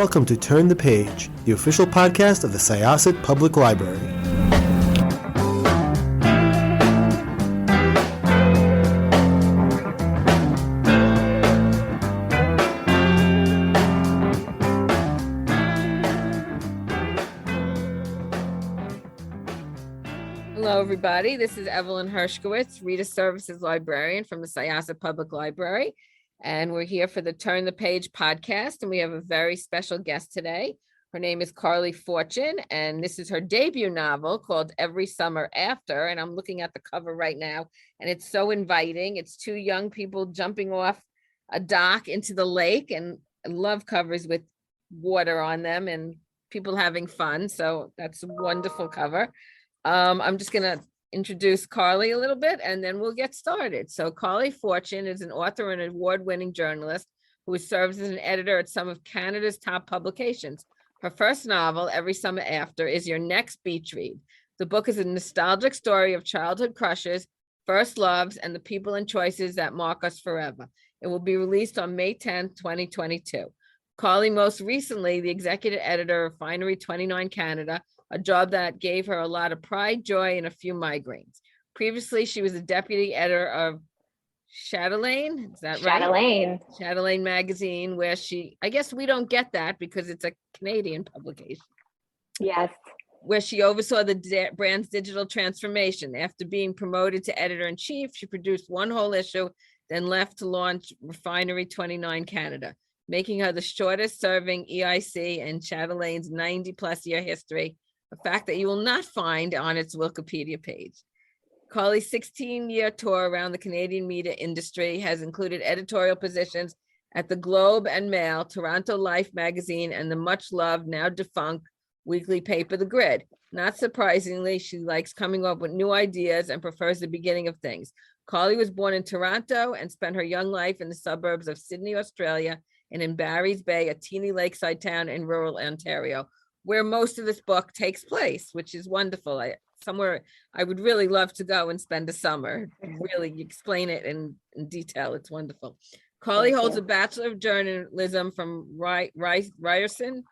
welcome to Turn the Page, the official podcast of the Syosset Public Library. Hello, everybody. This is Evelyn Hershkowitz, Reader Services Librarian from the Syosset Public Library. And we're here for the Turn the Page podcast. And we have a very special guest today. Her name is Carley Fortune, and this is her debut novel called Every Summer After. And I'm looking at the cover right now, and it's so inviting. It's two young people jumping off a dock into the lake, and I love covers with water on them and people having fun. So that's a wonderful cover. I'm just going to introduce Carley a little bit and then we'll get started. So Carley Fortune is an author and award-winning journalist who serves as an editor at some of Canada's top publications. Her first novel, Every Summer After, is your next beach read. The book is a nostalgic story of childhood crushes, first loves, and the people and choices that mark us forever. It will be released on May 10th, 2022. Carley, most recently, the executive editor of Finery 29 Canada, a job that gave her a lot of pride, joy, and a few migraines. Previously, she was a deputy editor of Chatelaine, is that right? Chatelaine magazine, where I guess we don't get that because it's a Canadian publication. Yes. Where she oversaw the brand's digital transformation. After being promoted to editor-in-chief, she produced one whole issue, then left to launch Refinery 29 Canada, making her the shortest serving EIC in Chatelane's 90-plus year history, a fact that you will not find on its Wikipedia page. Carley's 16-year tour around the Canadian media industry has included editorial positions at the Globe and Mail, Toronto Life magazine, and the much-loved, now defunct, weekly paper, The Grid. Not surprisingly, she likes coming up with new ideas and prefers the beginning of things. Carley was born in Toronto and spent her young life in the suburbs of Sydney, Australia, and in Barry's Bay, a teeny lakeside town in rural Ontario, where most of this book takes place, which is wonderful. Somewhere I would really love to go and spend a summer. Really, you explain it in detail. It's wonderful. Carley holds a Bachelor of Journalism from Ryerson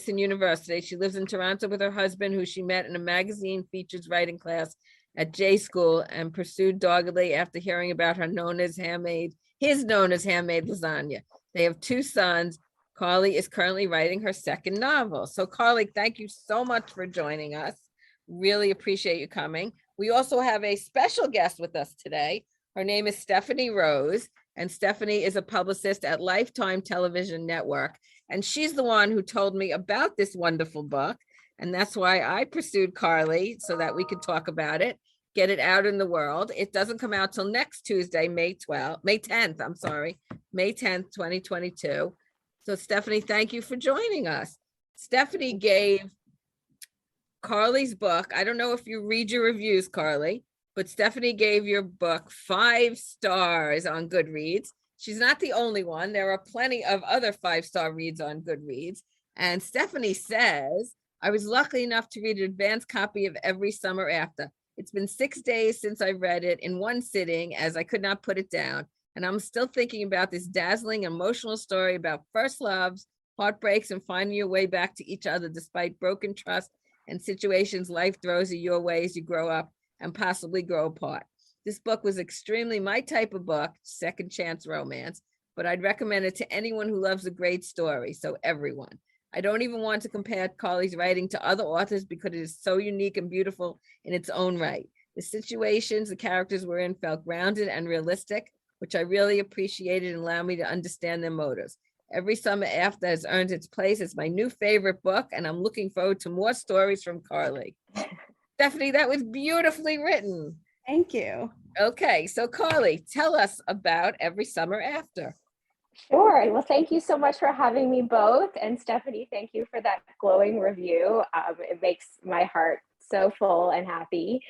University. She lives in Toronto with her husband, who she met in a magazine features writing class at J School and pursued doggedly after hearing about his known as handmade lasagna. They have two sons. Carley is currently writing her second novel. So Carley, thank you so much for joining us. Really appreciate you coming. We also have a special guest with us today. Her name is Stephanie Rose, and Stephanie is a publicist at Lifetime Television Network. And she's the one who told me about this wonderful book. And that's why I pursued Carley so that we could talk about it, get it out in the world. It doesn't come out till next Tuesday, May 10th, 2022. So Stephanie, thank you for joining us. Stephanie gave Carley's book, I don't know if you read your reviews, Carley, but Stephanie gave your book 5 stars on Goodreads. She's not the only one. There are plenty of other 5-star reads on Goodreads. And Stephanie says, I was lucky enough to read an advanced copy of Every Summer After. It's been 6 days since I read it in one sitting, as I could not put it down. And I'm still thinking about this dazzling, emotional story about first loves, heartbreaks, and finding your way back to each other despite broken trust and situations life throws you your way as you grow up and possibly grow apart. This book was extremely my type of book, second chance romance, but I'd recommend it to anyone who loves a great story, so everyone. I don't even want to compare Carley's writing to other authors because it is so unique and beautiful in its own right. The situations the characters were in felt grounded and realistic, which I really appreciated and allowed me to understand their motives. Every Summer After has earned its place as my new favorite book, and I'm looking forward to more stories from Carley. Stephanie, that was beautifully written. Thank you. Okay, so Carley, tell us about Every Summer After. Sure. Well, thank you so much for having me both. And Stephanie, thank you for that glowing review. It makes my heart so full and happy.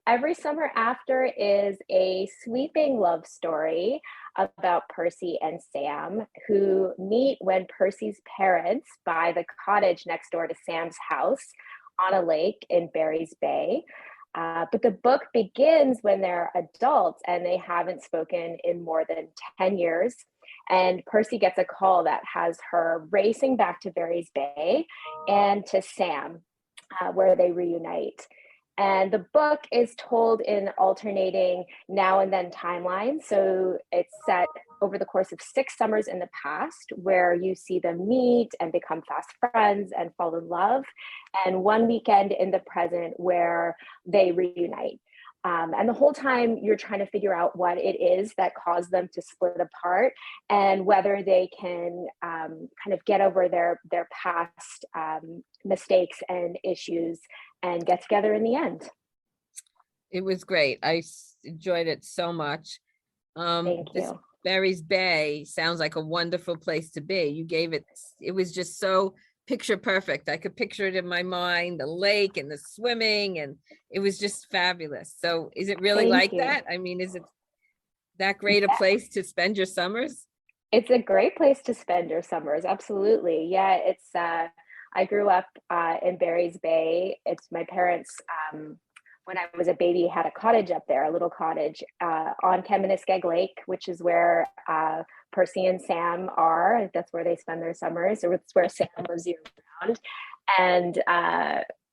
Every Summer After is a sweeping love story about Percy and Sam, who meet when Percy's parents buy the cottage next door to Sam's house on a lake in Barry's Bay. But the book begins when they're adults and they haven't spoken in more than 10 years. And Percy gets a call that has her racing back to Barry's Bay and to Sam, where they reunite. And the book is told in alternating now and then timelines. So it's set over the course of 6 summers in the past, where you see them meet and become fast friends and fall in love, and 1 weekend in the present where they reunite. And the whole time you're trying to figure out what it is that caused them to split apart, and whether they can kind of get over their past mistakes and issues and get together in the end. It was great. Enjoyed it so much. Thank This you. Barry's Bay sounds like a wonderful place to be. You gave it was just so picture perfect. I could picture it in my mind, the lake and the swimming, and it was just fabulous. So is it really Thank like you. that? I mean, is it that great a place to spend your summers? It's a great place to spend your summers. Absolutely. Yeah, it's I grew up in Barry's Bay. It's my parents, when I was a baby, had a cottage up there, a little cottage on Kemeniskeg Lake, which is where Percy and Sam are. That's where they spend their summers, or it's where Sam lives year round. And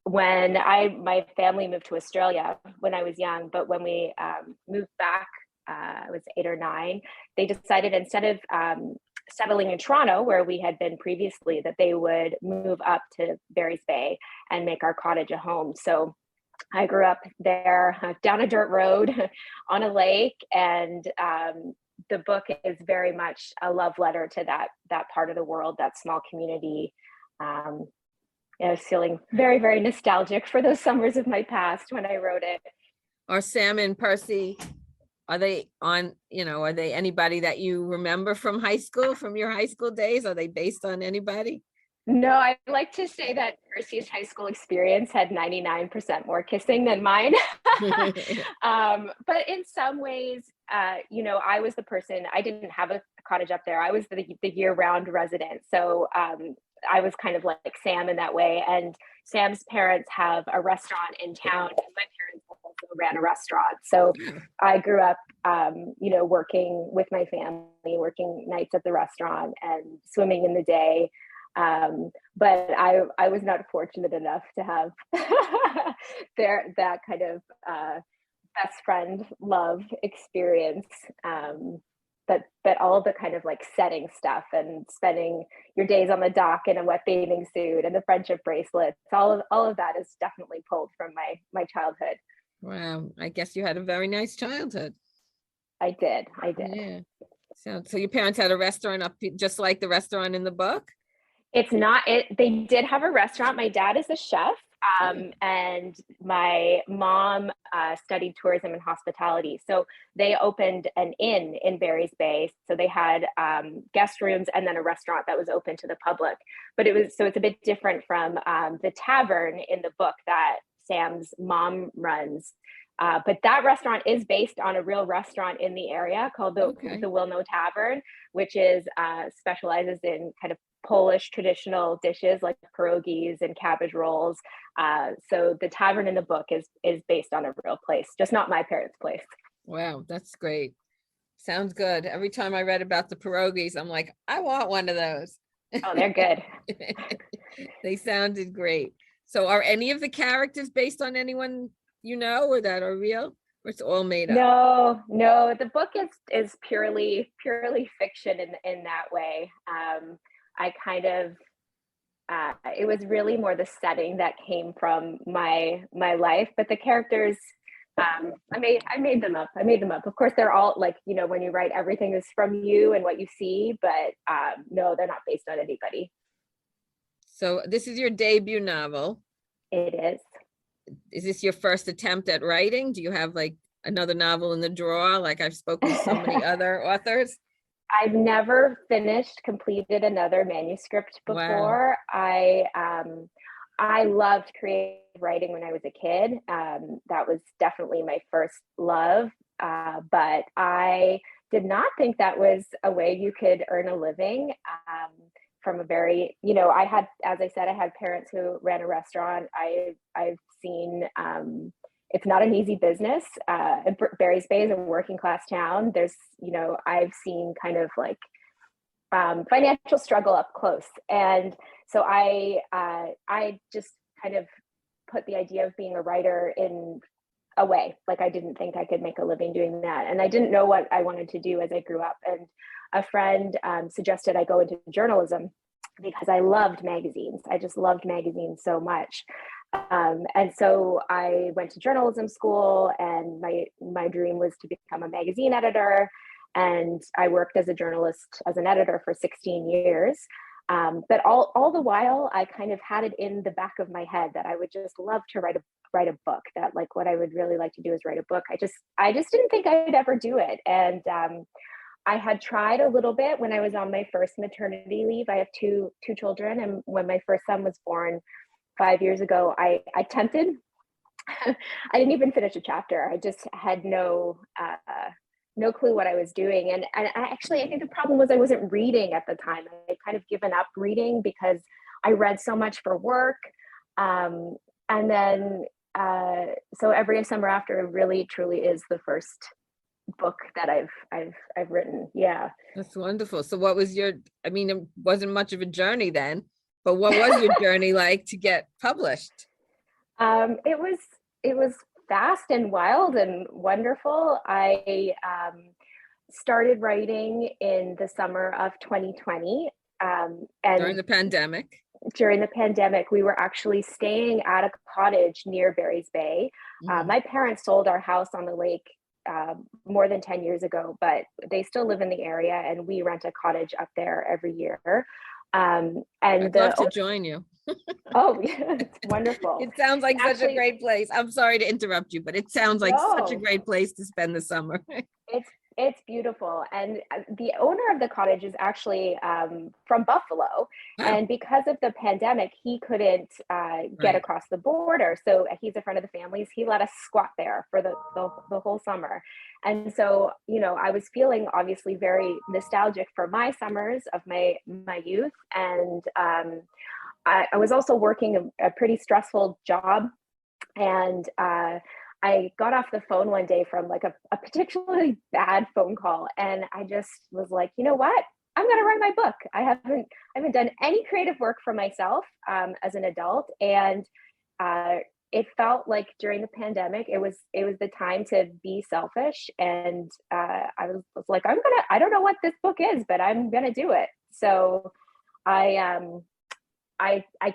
when my family moved to Australia when I was young, but when we moved back, I was 8 or 9, they decided, instead of settling in Toronto, where we had been previously, that they would move up to Barry's Bay and make our cottage a home. So I grew up there down a dirt road on a lake, and the book is very much a love letter to that part of the world, that small community. I was feeling very, very nostalgic for those summers of my past when I wrote it. Are Sam and Percy, are they anybody that you remember from high school, from your high school days? Are they based on anybody? No, I like to say that Percy's high school experience had 99% more kissing than mine. But in some ways, I was the person, I didn't have a cottage up there. I was the year-round resident. So I was kind of like Sam in that way. And Sam's parents have a restaurant in town, and my parents also ran a restaurant. So I grew up, working with my family, working nights at the restaurant and swimming in the day. But I was not fortunate enough to have that kind of best friend love experience. But all of the kind of like setting stuff and spending your days on the dock in a wet bathing suit and the friendship bracelets, all of that is definitely pulled from my childhood. Wow, I guess you had a very nice childhood. I did. Yeah. So your parents had a restaurant up just like the restaurant in the book? It's not it. They did have a restaurant. My dad is a chef, and my mom studied tourism and hospitality. So they opened an inn in Barry's Bay. So they had guest rooms and then a restaurant that was open to the public. But it's a bit different from the tavern in the book that Sam's mom runs. But that restaurant is based on a real restaurant in the area called the Wilno Tavern, which is specializes in kind of Polish traditional dishes like pierogies and cabbage rolls. So the tavern in the book is based on a real place, just not my parents' place. Wow, that's great. Sounds good. Every time I read about the pierogies, I'm like, I want one of those. Oh, they're good. They sounded great. So are any of the characters based on anyone you know or that are real? Or it's all made up? No, the book is purely fiction in that way. I kind of it was really more the setting that came from my life, but the characters, I made them up. Of course, they're all like, when you write, everything is from you and what you see, but no, they're not based on anybody. So this is your debut novel. It is. Is this your first attempt at writing? Do you have like another novel in the drawer? Like I've spoken to so many other authors. I've never completed another manuscript before. Wow. I loved creative writing when I was a kid. That was definitely my first love. But I did not think that was a way you could earn a living. From a very, I had, as I said, I had parents who ran a restaurant. I've seen, it's not an easy business. Barry's Bay is a working class town. There's, I've seen kind of like financial struggle up close. And so I just kind of put the idea of being a writer in away. Like I didn't think I could make a living doing that. And I didn't know what I wanted to do as I grew up. And a friend suggested I go into journalism because I loved magazines. I just loved magazines so much. And so I went to journalism school, and my dream was to become a magazine editor. And I worked as a journalist, as an editor for 16 years. But all the while, I kind of had it in the back of my head that I would just love to write a book. That like what I would really like to do is write a book. I just didn't think I'd ever do it. And I had tried a little bit when I was on my first maternity leave. I have two children, and when my first son was born 5 years ago, I attempted. I didn't even finish a chapter. I just had no clue what I was doing. And I think the problem was I wasn't reading at the time. I had kind of given up reading because I read so much for work. And then, so every summer after really truly is the first book that I've written. Yeah. That's wonderful. So what was it wasn't much of a journey then, but what was your journey like to get published? It was fast and wild and wonderful. I started writing in the summer of 2020. And during the pandemic, we were actually staying at a cottage near Barry's Bay. My parents sold our house on the lake more than 10 years ago, but they still live in the area, and we rent a cottage up there every year. And I'd love to join you. Oh, yeah, it's wonderful. It sounds like such a great place. I'm sorry to interrupt you, but it sounds like such a great place to spend the summer. It's beautiful. And the owner of the cottage is actually from Buffalo. And because of the pandemic, he couldn't get across the border. So he's a friend of the family's. He let us squat there for the whole summer. And so, I was feeling obviously very nostalgic for my summers of my youth. And I was also working a pretty stressful job. And I got off the phone one day from like a particularly bad phone call. And I just was like, you know what? I'm going to write my book. I haven't done any creative work for myself as an adult. And it felt like during the pandemic, it was the time to be selfish. And I was like, I don't know what this book is, but I'm going to do it. So I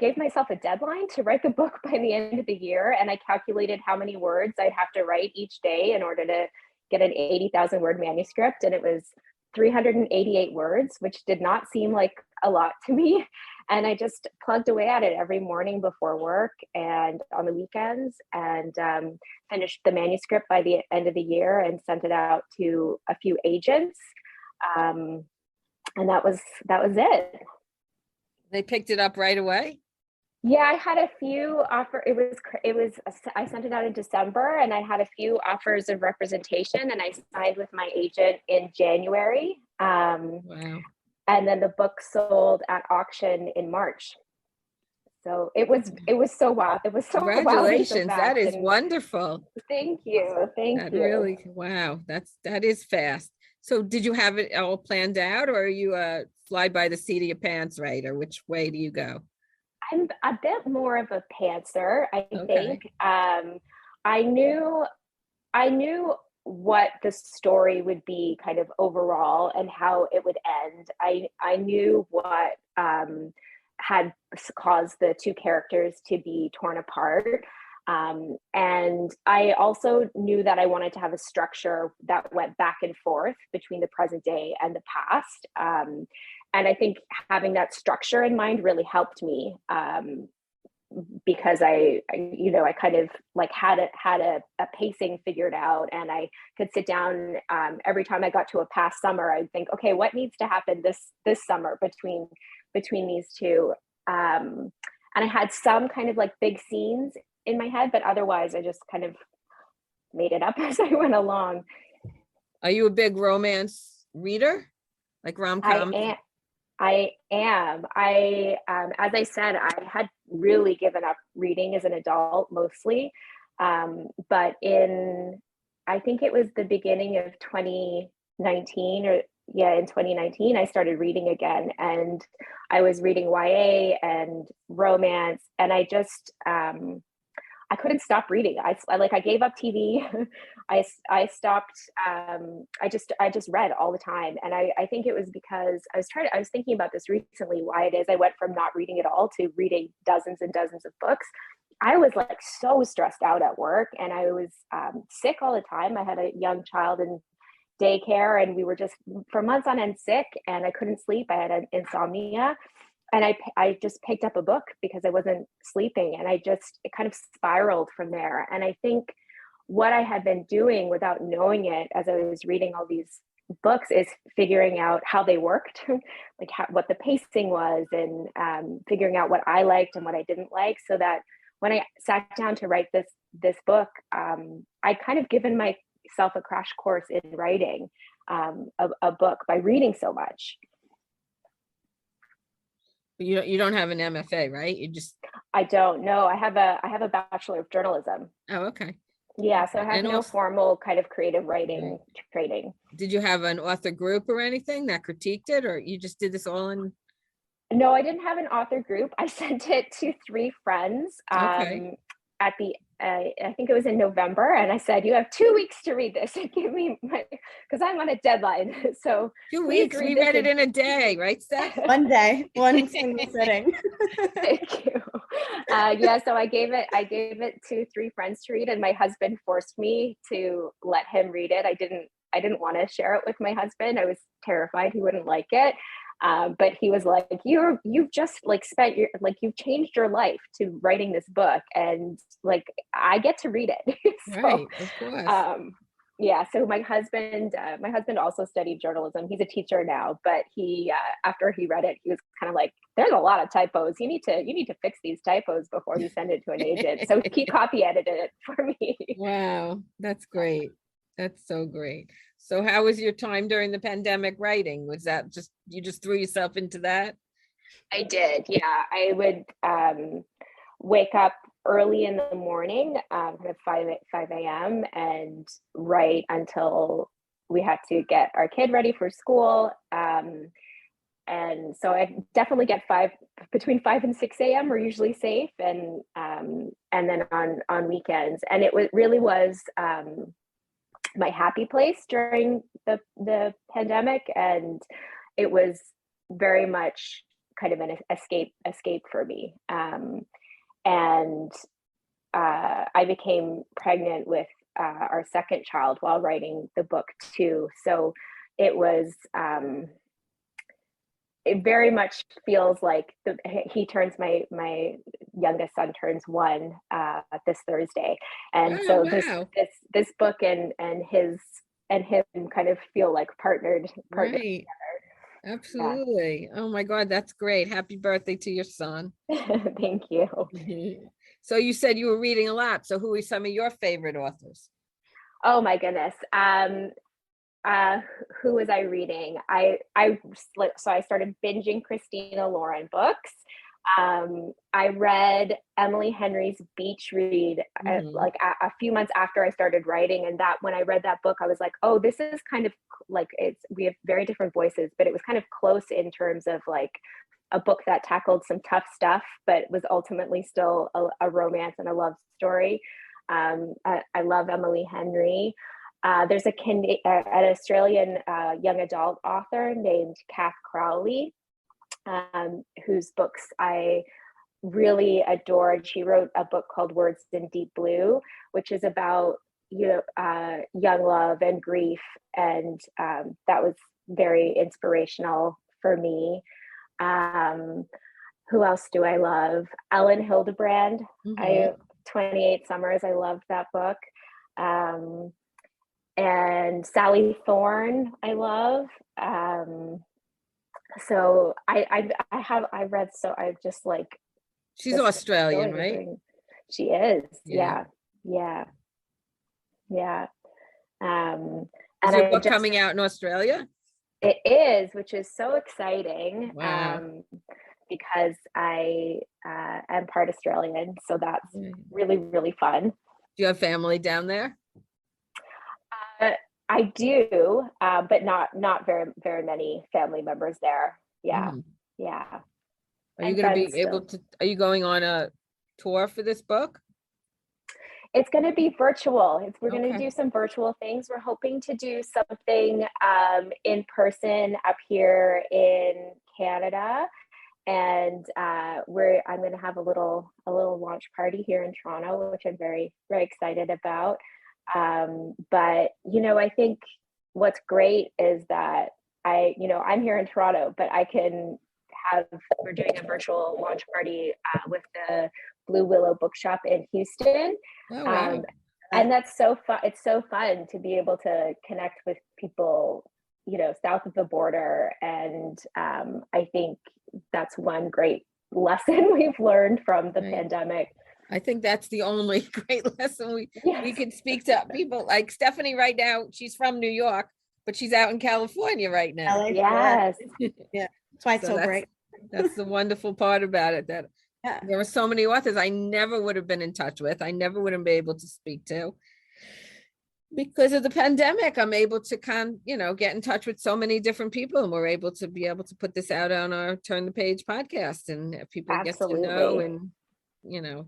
gave myself a deadline to write the book by the end of the year, and I calculated how many words I'd have to write each day in order to get an 80,000 word manuscript, and it was 388 words, which did not seem like a lot to me. And I just plugged away at it every morning before work and on the weekends, and finished the manuscript by the end of the year and sent it out to a few agents, and that was it. They picked it up right away? Yeah, I had a few I sent it out in December, and I had a few offers of representation, and I signed with my agent in January. Wow. And then the book sold at auction in March. So it was so wild. It was so congratulations. So that is wonderful. Thank you. Thank you. Really, wow. That is fast. So did you have it all planned out, or are you fly by the seat of your pants writer? Which way do you go? I'm a bit more of a pantser, I think. I knew what the story would be kind of overall and how it would end. I knew what had caused the two characters to be torn apart. And I also knew that I wanted to have a structure that went back and forth between the present day and the past. And I think having that structure in mind really helped me, because I kind of like had a pacing figured out, and I could sit down every time I got to a past summer. I'd think, okay, what needs to happen this summer between these two? And I had some kind of like big scenes in my head, but otherwise I just kind of made it up as I went along. Are you a big romance reader? Like rom-coms? I am. As I said, I had really given up reading as an adult mostly. But I think it was the beginning of 2019 or in 2019, I started reading again, and I was reading YA and romance, and I just, I couldn't stop reading. I gave up TV. I stopped. I just read all the time, and I think it was because I was thinking about this recently. Why it is I went from not reading at all to reading dozens and dozens of books. I was like so stressed out at work, and I was sick all the time. I had a young child in daycare, and we were just for months on end sick, and I couldn't sleep. I had an insomnia, and I just picked up a book because I wasn't sleeping, and it kind of spiraled from there. And I think what I had been doing without knowing it as I was reading all these books is figuring out how they worked, like what the pacing was, and figuring out what I liked and what I didn't like, so that when I sat down to write this book, I'd kind of given myself a crash course in writing a book by reading so much. You don't have an MFA, right? I don't know. I have a Bachelor of Journalism. Oh, okay. Yeah, so I have And no also, formal kind of creative writing training. did you have an author group or anything that critiqued it, or you just did this all in? No, I didn't have an author group. I sent it to 3 friends Okay. at the I think it was in November, and I said, "You have 2 weeks to read this and give me my," because I'm on a deadline. So 2 please weeks. We this read it in a day, right, Steph? One day, one single sitting. Thank you. Yeah, so I gave it to 3 friends to read, and my husband forced me to let him read it. I didn't want to share it with my husband. I was terrified he wouldn't like it. But he was like, you've just like spent you've changed your life to writing this book, and like I get to read it. So, Right, of course. yeah. So my husband also studied journalism. He's a teacher now, but he after he read it, he was kind of like, "There's a lot of typos. You need to fix these typos before you send it to an agent." So he copy edited it for me. Wow, that's great. That's so great. So how was your time during the pandemic writing? Was that you just threw yourself into that? I did. Yeah, I would wake up early in the morning, kind of 5 a.m. and write until we had to get our kid ready for school. And so I definitely get between 5 and 6 a.m. We're usually safe, and then on weekends. And really was my happy place during the pandemic, and it was very much kind of an escape for me. And I became pregnant with our second child while writing the book too. So it was it very much feels like my youngest son turns 1 this Thursday, and Oh, so wow. this book and him kind of feel like partnered Right. together. Absolutely. Oh my God, that's great. Happy birthday to your son. Thank you. So you said you were reading a lot. So who are some of your favorite authors? Oh my goodness. Who was I reading? So I started binging Christina Lauren books. I read Emily Henry's Beach Read like a few months after I started writing, and that when I read that book, I was like, oh, this is kind of like we have very different voices, but it was kind of close in terms of like a book that tackled some tough stuff, but was ultimately still a romance and a love story. I love Emily Henry. There's an Australian young adult author named Kath Crowley, whose books I really adored. She wrote a book called Words in Deep Blue, which is about young love and grief, and that was very inspirational for me. Who else do I love? Ellen Hildebrand. 28 Summers. I loved that book. And Sally Thorne, I love. So I've read, so I just like. She's Australian, right? She is. Yeah. Yeah. Is your book coming out in Australia? It is, which is so exciting. Wow. Because I am part Australian, so that's really, really fun. Do you have family down there? I do, but not very many family members there. Yeah, Mhm. yeah. Are you And going to friends be able still. to, are you going on a tour for this book? It's going to be virtual. We're going to Okay. do some virtual things. We're hoping to do something in person up here in Canada, and I'm going to have a little launch party here in Toronto, which I'm very excited about. But I think what's great is that I'm here in Toronto, but we're doing a virtual launch party with the Blue Willow Bookshop in Houston. Oh, Um, wow. and that's so fun. It's so fun to be able to connect with people, south of the border. And I think that's one great lesson we've learned from the Right. pandemic. I think that's the only great lesson we Yes. can speak to people like Stephanie right now. She's from New York, but she's out in California right now. LA for work. Yes. Yeah, that's why it's So so great. that's the wonderful part about it, that Yeah, there were so many authors I never would have been in touch with. I never would have been able to speak to. Because of the pandemic, I'm able to get in touch with so many different people, and we're able to put this out on our Turn the Page podcast, and have people get to know Absolutely. and,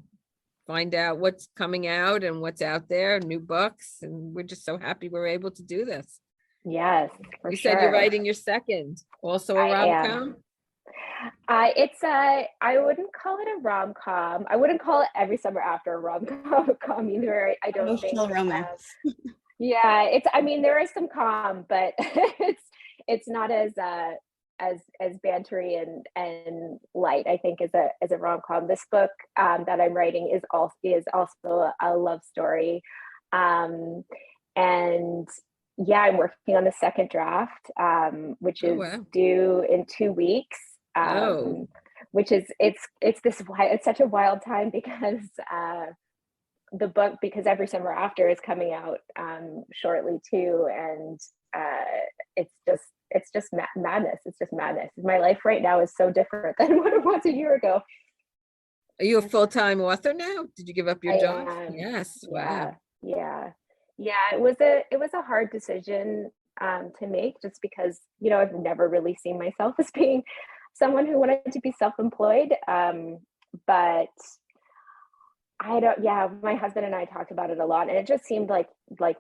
find out what's coming out and what's out there, new books. And we're just so happy we're able to do this. Yes, for You said you're sure. writing your second, also a I am. rom-com? I wouldn't call it a rom-com. I wouldn't call it Every Summer After a rom-com either. I don't think. emotional romance. Yeah, I mean, there is some calm, but it's not as bantery and light, I think, as a rom-com. This book that I'm writing is also a love story. And yeah, I'm working on the second draft, which Oh, is wow. due in 2 weeks. Oh, Which is it's such a wild time because because Every Summer After is coming out shortly too, and it's just madness. It's just madness. My life right now is so different than what it was a year ago. are you a full-time author now? Did you give up your I job? am. Yes. Wow. Yeah, yeah, yeah. It was a hard decision to make, just because I've never really seen myself as being someone who wanted to be self-employed. But I don't. Yeah, my husband and I talked about it a lot, and it just seemed like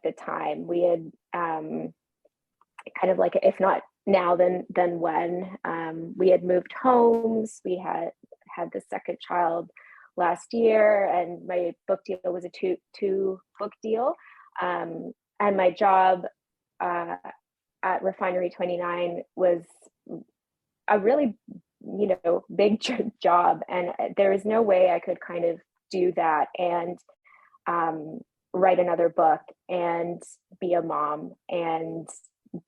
the time we had kind of like, if not now, then when. We had moved homes. We had the second child last year, and my book deal was a two book deal, and my job at Refinery 29 was a really big job, and there was no way I could kind of do that and write another book and be a mom and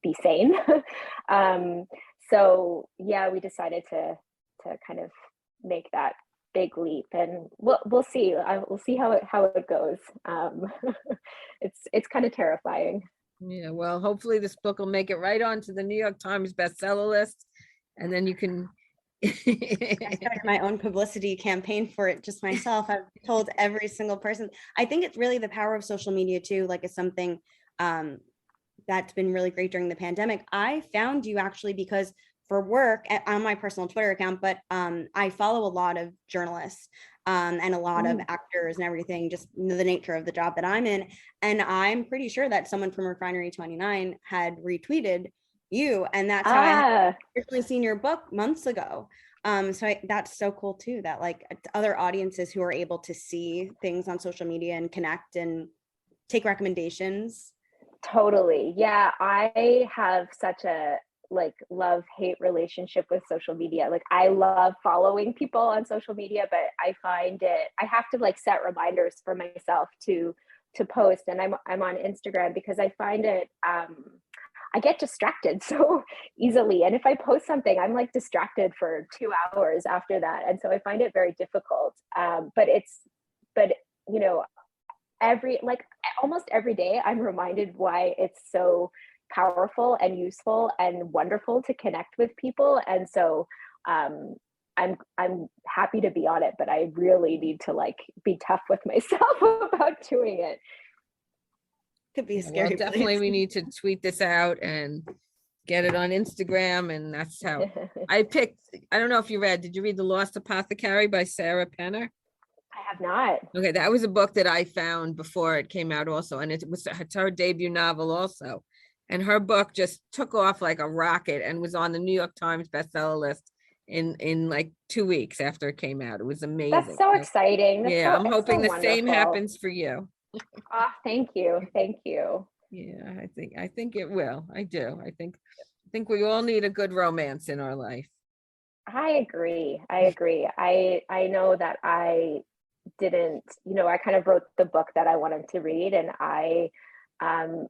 be sane. um, so yeah, we decided to kind of make that big leap, and we'll see. We'll see how it goes. It's kind of terrifying. Yeah, well, hopefully this book will make it right onto the New York Times bestseller list, and then you can. I started my own publicity campaign for it just myself. I've told every single person. I think it's really the power of social media too. Like, it's something that's been really great during the pandemic. I found you actually because for work on my personal Twitter account, but I follow a lot of journalists and a lot of actors and everything, just the nature of the job that I'm in. And I'm pretty sure that someone from Refinery 29 had retweeted you, and that's how I had originally seen your book months ago. That's so cool too, that like other audiences who are able to see things on social media and connect and take recommendations. Totally. Yeah, I have such a love-hate relationship with social media. Like, I love following people on social media, but I find I have to set reminders for myself to post, and I'm on Instagram because I find it I get distracted so easily. And if I post something, I'm distracted for 2 hours after that. And so I find it very difficult. But almost every day, I'm reminded why it's so powerful and useful and wonderful to connect with people. And so I'm happy to be on it, but I really need to be tough with myself about doing it. Could be a Yeah, well, scary definitely place. we need to tweet this out and get it on Instagram, and that's how I picked. I don't know if you read, did you read The Lost Apothecary by Sarah Penner? I have not. Okay, that was a book that I found before it came out also, and it's her debut novel also. And her book just took off like a rocket and was on the New York Times bestseller list in like 2 weeks after it came out. It was That's amazing. so So, exciting. yeah, I'm It's hoping so the same wonderful. happens for you. Oh, thank you. Thank you. Yeah, I think it will. I do. I think we all need a good romance in our life. I agree. I agree. I know that I didn't, I kind of wrote the book that I wanted to read, and um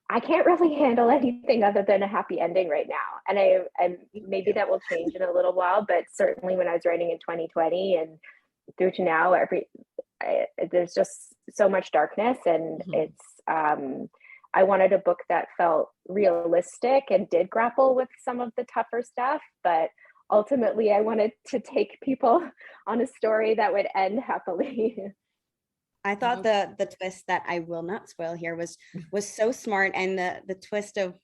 I can't really handle anything other than a happy ending right now. And maybe that will change in a little while, but certainly when I was writing in 2020 and through to now, there's just so much darkness, and Mhm. I wanted a book that felt realistic and did grapple with some of the tougher stuff, but ultimately I wanted to take people on a story that would end happily. I thought Nope. the twist that I will not spoil here was so smart, and the twist of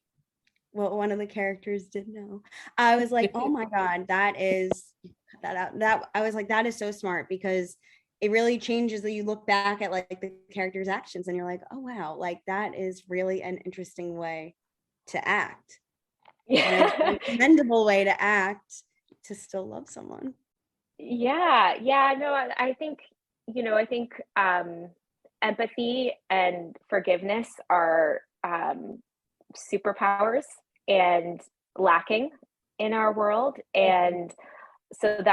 what one of the characters did know. I was like, oh my God, that is cut that out. That I was like, that is so smart, because it really changes that you look back at like the character's actions and you're like, oh wow, like that is really an interesting way to act. And a Yeah. very commendable way to act to still love someone. Yeah, no, I think, I think empathy and forgiveness are superpowers and lacking in our world. And so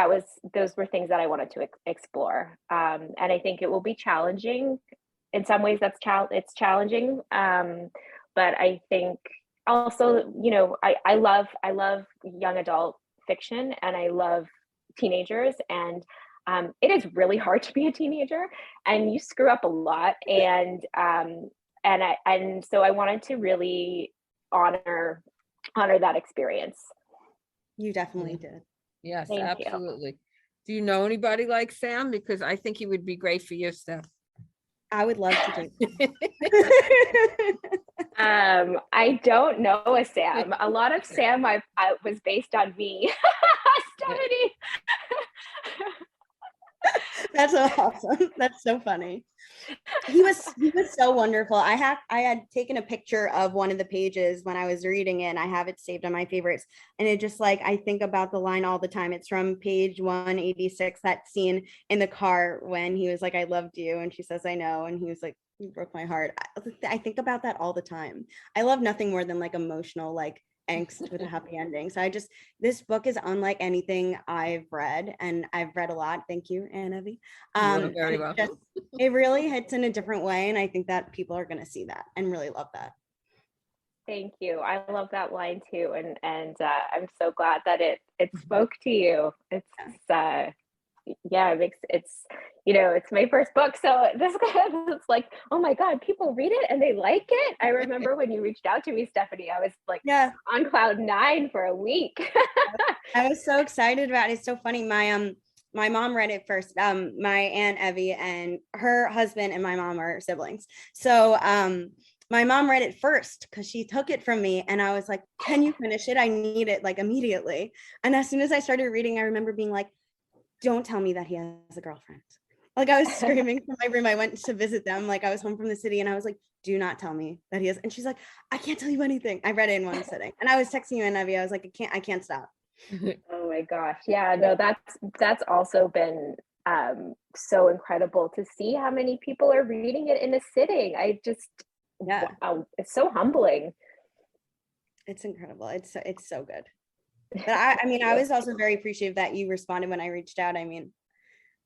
those were things that I wanted to explore. And I think it will be challenging. In some ways it's challenging. But I think also, I love young adult fiction, and I love teenagers, and it is really hard to be a teenager, and you screw up a lot. And so I wanted to really honor that experience. You definitely Yeah. did. Yes, Thank you. absolutely. Do you know anybody like Sam? Because I think he would be great for your stuff. I would love to date. I don't know a Sam. A lot of Sam I was based on me. Stephanie. That's so awesome. That's so funny. He was so wonderful. I had taken a picture of one of the pages when I was reading it, and I have it saved on my favorites. And it just like I think about the line all the time. It's from page 186, that scene in the car when he was like, I loved you, and she says, I know, and he was like, you broke my heart. I think about that all the time. I love nothing more than like emotional like angst with a happy ending. So this book is unlike anything I've read, and I've read a lot. Thank you, Anne Evie. You are And very it's just welcome. it really hits in a different way, and I think that people are going to see that and really love that. Thank you. I love that line too, and I'm so glad that it spoke to you. Yeah, it's my first book, so this it's like, oh my God, people read it and they like it. I remember when you reached out to me, Stephanie, I was like Yeah, on cloud nine for a week. I was so excited about it. It's so funny. My mom read it first. My aunt Evie and her husband and my mom are siblings. So my mom read it first because she took it from me, and I was like, can you finish it? I need it like immediately. And as soon as I started reading, I remember being like, don't tell me that he has a girlfriend. Like I was screaming from my room. I went to visit them. Like I was home from the city, and I was like, do not tell me that he has. And she's like, I can't tell you anything. I read it in one sitting, and I was texting you and Evie. I was like, I can't stop. Oh my gosh. Yeah, no, that's also been so incredible to see how many people are reading it in a sitting. Yeah, Wow, it's so humbling. it's incredible. It's so good. But I mean, I was also very appreciative that you responded when I reached out. I mean,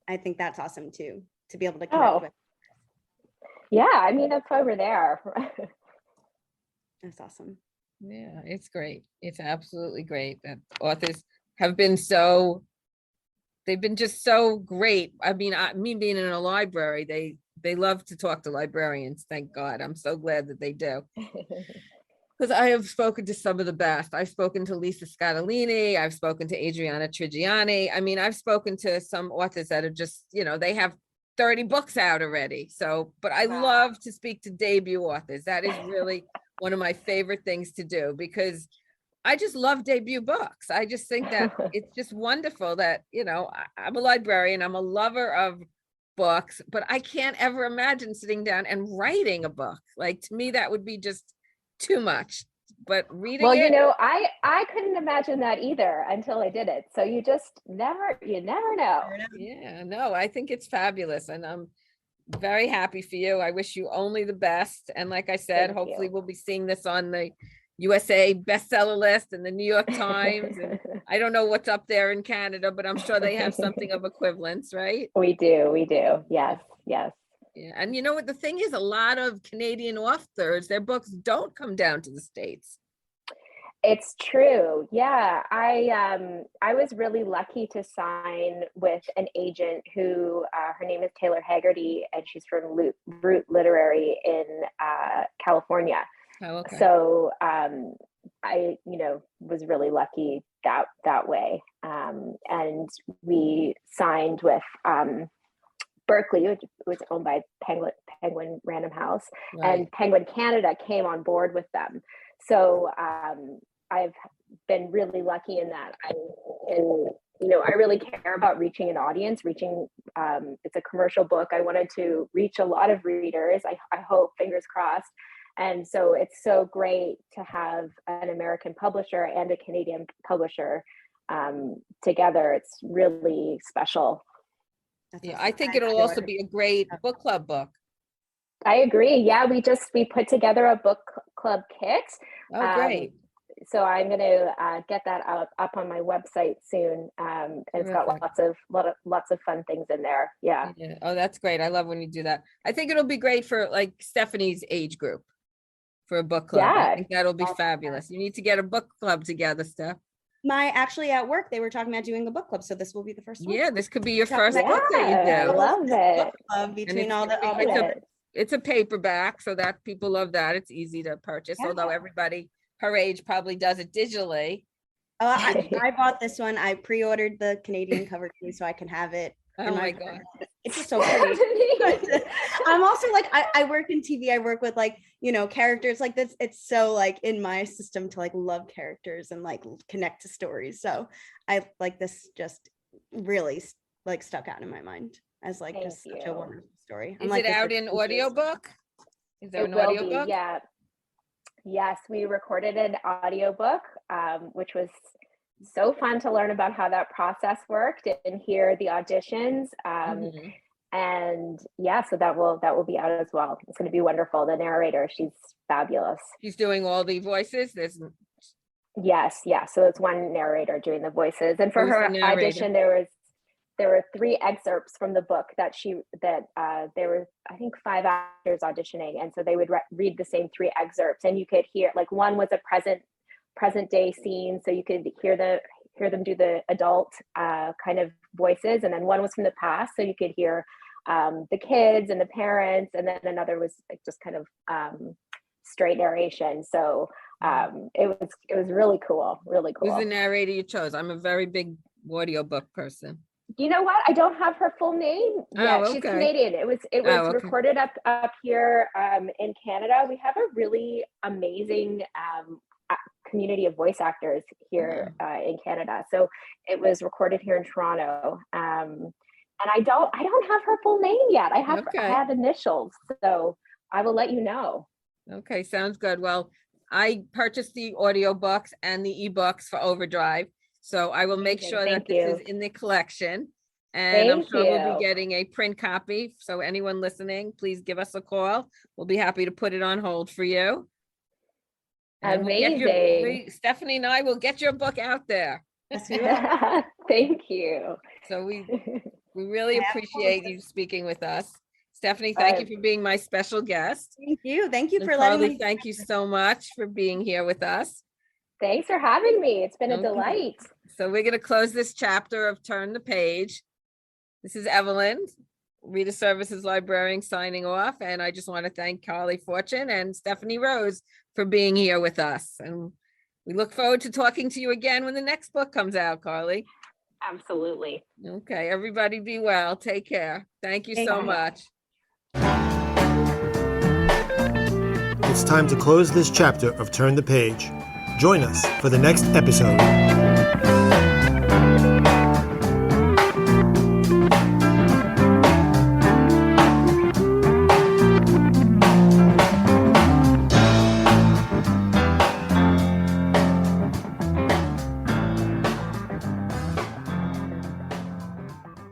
I think that's awesome too, to be able to connect Oh, with. yeah, I mean, that's why we're there. That's awesome. Yeah, it's great. It's absolutely great that authors have been so, they've been just so great. I mean, me being in a library, they love to talk to librarians. Thank God. I'm so glad that they do. Because I have spoken to some of the best. I've spoken to Lisa Scottolini. I've spoken to Adriana Trigiani. I mean, I've spoken to some authors that are just, they have 30 books out already. So, but I Wow. love to speak to debut authors. That is really one of my favorite things to do, because I just love debut books. I just think that it's just wonderful that, I'm a librarian, I'm a lover of books, but I can't ever imagine sitting down and writing a book. Like, to me, that would be just too much. But reading Well, it, I couldn't imagine that either until I did it. So you never know. yeah, no, I think it's fabulous, and I'm very happy for you. I wish you only the best. And like I said, Thank hopefully you. we'll be seeing this on the USA bestseller list and the New York Times. And I don't know what's up there in Canada, but I'm sure they have something of equivalence, right? We do. Yes. Yeah. And you know what the thing is, a lot of Canadian authors, their books don't come down to the States. It's true. Yeah. I was really lucky to sign with an agent who, her name is Taylor Haggerty, and she's from Root Literary in California. Oh, okay. So I, was really lucky that way. And we signed with Berkeley, which was owned by Penguin Random House, Right. and Penguin Canada came on board with them. So I've been really lucky in that. I really care about reaching an audience, it's a commercial book. I wanted to reach a lot of readers. I hope, fingers crossed. And so it's so great to have an American publisher and a Canadian publisher together. It's really special. Yeah, I think it'll also be a great book club book. I agree. Yeah, we put together a book club kit. Oh, great. So I'm going to get that up on my website soon. And it's got lots of fun things in there. Yeah. Oh, that's great. I love when you do that. I think it'll be great for like Stephanie's age group for a book club. Yeah. I think that'll be fabulous. You need to get a book club together, Steph. Actually at work, they were talking about doing a book club. So this will be the first one. Yeah, this could be your first book that you I do. love it. Between all the It's a paperback, so that people love that. It's easy to purchase, although everybody her age probably does it digitally. I bought this one. I pre-ordered the Canadian cover too, so I can have it. Oh my God. It's just so pretty. I'm also like, I work in TV. I work with characters like this. It's so like in my system to like love characters and like connect to stories. So I like this just really like stuck out in my mind as like just such a wonderful story. Is it out in audiobook? Is there an audiobook? Yeah. Yes, we recorded an audiobook, which was so fun to learn about how that process worked and hear the auditions. And yeah, so that will be out as well. It's going to be wonderful. The narrator, she's fabulous. She's doing all the voices. Yes. So it's one narrator doing the voices. And for her audition, there were 3 excerpts from the book that there were, I think, 5 actors auditioning. And so they would read the same 3 excerpts, and you could hear, like, one was a present day scene. So you could hear them do the adult kind of voices. And then one was from the past. So you could hear the kids and the parents. And then another was just kind of straight narration. So it was really cool. Really cool. Who's the narrator you chose? I'm a very big audiobook person. You know what? I don't have her full name yet. Oh, okay. She's Canadian. It was okay. recorded up here in Canada. We have a really amazing community of voice actors here in Canada. So it was recorded here in Toronto. And I don't have her full name yet. I have initials, so I will let you know. Okay, sounds good. Well, I purchased the audiobooks and the ebooks for Overdrive. So I will make sure that this is in the collection, and I'm sure we'll be getting a print copy. So anyone listening, please give us a call. We'll be happy to put it on hold for you. And Amazing. Stephanie and I will get your book out there. Yes, we will. Thank you. So we really appreciate you speaking with us. Stephanie, thank you for being my special guest. Thank you. Thank you for letting letting me. Thank you so much for being here with us. Thanks for having me. It's been a delight. So we're going to close this chapter of Turn the Page. This is Evelyn, Reader Services Librarian, signing off. And I just want to thank Carley Fortune and Stephanie Rose for being here with us. And we look forward to talking to you again when the next book comes out, Carley. Absolutely. Okay, everybody be well. Take care. Thank you Thank so you. much. It's time to close this chapter of Turn the Page. Join us for the next episode.